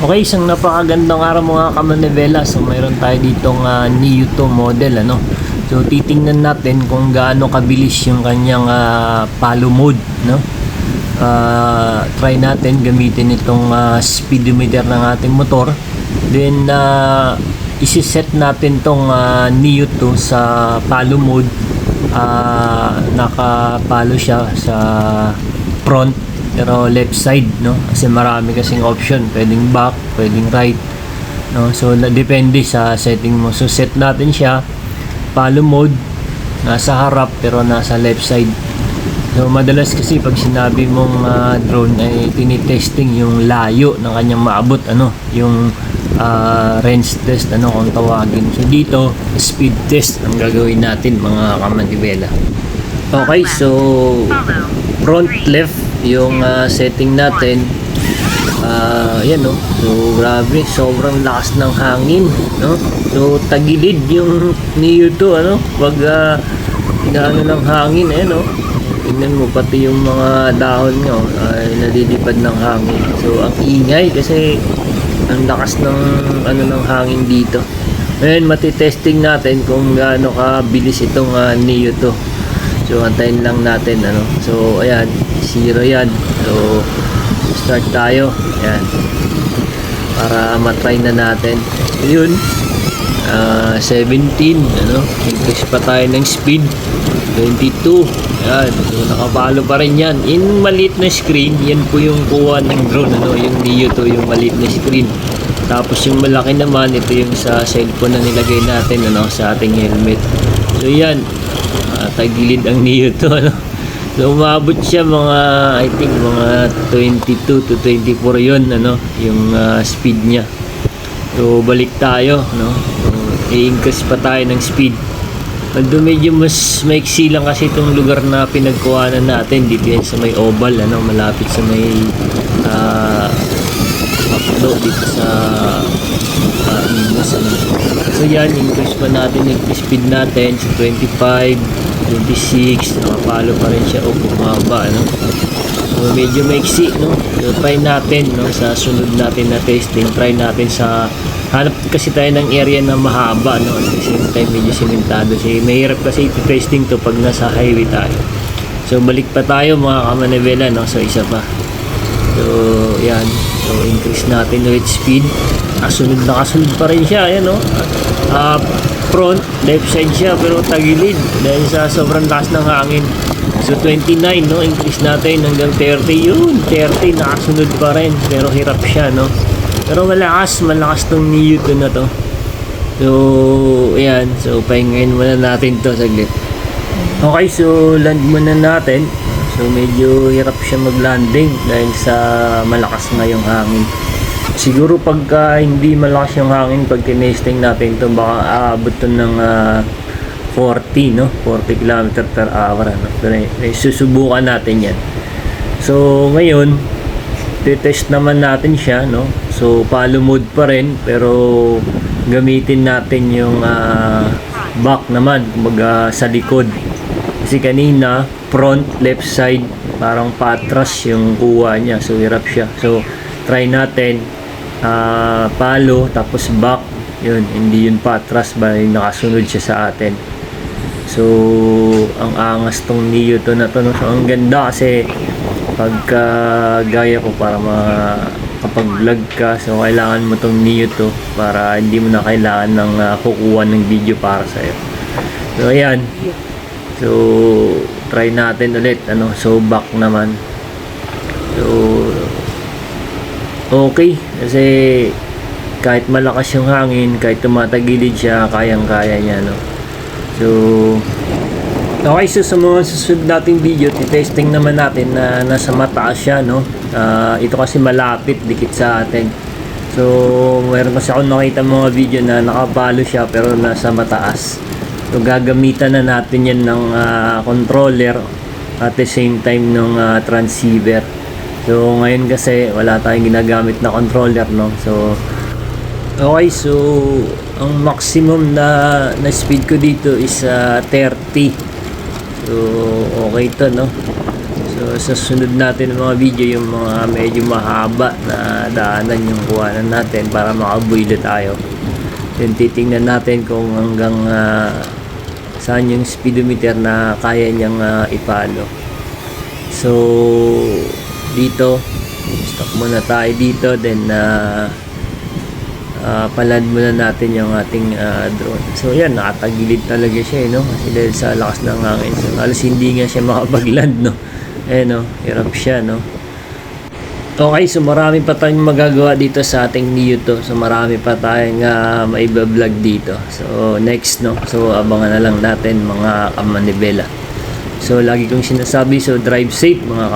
Okay, isang napakagandang araw mga kamanibela. So mayroon tayo ditong Neo 2 model ano. So titingnan natin kung gaano kabilis yung kanyang palo mode no. Try natin gamitin itong speedometer ng ating motor. Then isi-set natin tong Neo 2 sa palo mode. Nakapalo siya sa front pero left side no, kasi marami kasing option, pwedeng back, pwedeng right no, so depende sa setting mo. So set natin siya palo mode, nasa harap pero nasa left side. So madalas kasi pag sinabi mong drone ay tinitesting yung layo ng kanyang maabot ano, yung range test ano kung tawagin. So dito speed test ang gagawin natin mga kamanibela. Okay, so front left yung setting natin. Yan no. So grabe, sobrang lakas ng hangin no. So tagilid yung Neo 2 ano pag inaano ng hangin no. Tingnan mo pati yung mga dahon nyo ay nalilipad ng hangin. So ang ingay kasi ang lakas ng ano ng hangin dito. Ngayon matitesting natin kung gaano kabilis itong Neo 2. So antayin lang natin ano. So ayan, 0 yan. So start tayo. Ayan. Para matry na natin. Yun. 17 ano. Increase pa tayo ng speed. 22. Ayan. So nakapalo pa rin yan. In maliit na screen, yan po yung kuha ng drone ano. Yung Neo 2, yung maliit na screen. Tapos yung malaki naman, ito yung sa cellphone na nilagay natin ano, sa ating helmet. So yan. Tagilid ang Neo 2 ano. So umabot siya mga I think mga 22 to 24 yun ano, yung speed niya. So balik tayo no. So i-increase pa tayo ng speed. Although medyo mas maiksi lang kasi itong lugar na pinagkuhanan natin dito yan sa may oval ano, malapit sa may dito sa Imus ano. So yan, increase pa natin yung speed natin sa 25, 26, nakapalo pa rin siya o bumaba ano. So medyo maiksi no. So try natin no sa sunod natin na testing, try natin sa hanap kasi tayo ng area na mahaba no, at the same time medyo simentado. So mahirap kasi i-testing to pag nasa highway tayo. So balik pa tayo mga kamanibela no. So isa pa. So yan. So increase natin ulit speed. Kasunod pa rin siya ayan no. Front left side siya pero tagilid dahil sa sobrang lakas ng hangin. So 29 no, increase natin hanggang 30. Yun 30 nakasunod pa rin pero hirap siya no. Pero malakas tong Neo 2 na to. So ayan, so pahingayin muna natin to saglit. Okay, so land muna natin. So medyo hirap siya mag-landing dahil sa malakas nga yung hangin. Siguro pagka hindi malakas yung hangin pag tinesting natin to baka aabot to ng 40 no, 40 km per hour ano. Pero susubukan natin yan. So ngayon test naman natin siya no. So palo mode pa rin pero gamitin natin yung back naman kumbaga sa likod. Kasi kanina front left side parang patras yung kuha niya, so hirap siya. So try natin palo tapos back, yun hindi yun patras bali nakasunod siya sa atin. So ang angas tong Neo 2 na to no? So ang ganda kasi pagka gaya ko para kapag vlog ka, so kailangan mo tong Neo 2 para hindi mo na kailangan ng kukuha ng video para sa'yo. So ayan. So try natin ulit ano. So back naman. So okay kasi kahit malakas yung hangin, kahit tumatagilid siya, kayang-kaya niya no. So okay, so sa mga susunod nating video, testing naman natin na nasa mataas siya no. Ito kasi malapit dikit sa atin. So mayroon kasi ako nakita mga video na nakapalo siya pero nasa mataas. So gagamitan na natin yan ng controller at the same time ng transceiver. So ngayon kasi wala tayong ginagamit na controller no. So okay, so ang maximum na speed ko dito is 30. So okay to no. So sa sunod natin ng mga video, yung mga medyo mahaba na daanan yung kuhanan natin para makabuelo tayo. Then titingnan natin kung hanggang saan yung speedometer na kaya niyang ipalo. So dito, stop muna tayo dito, then palad muna natin yung ating drone. So yan, nakatagilid talaga siya, no? Kasi dahil sa lakas ng hangin, so halos hindi nga siya makapag-land, no? No, hirap siya, no? Okay, so marami pa tayong magagawa dito sa ating Neo to. So marami pa tayong maiba-vlog dito. So next, no? So abangan na lang natin mga kamanibela. So lagi kong sinasabi, so drive safe mga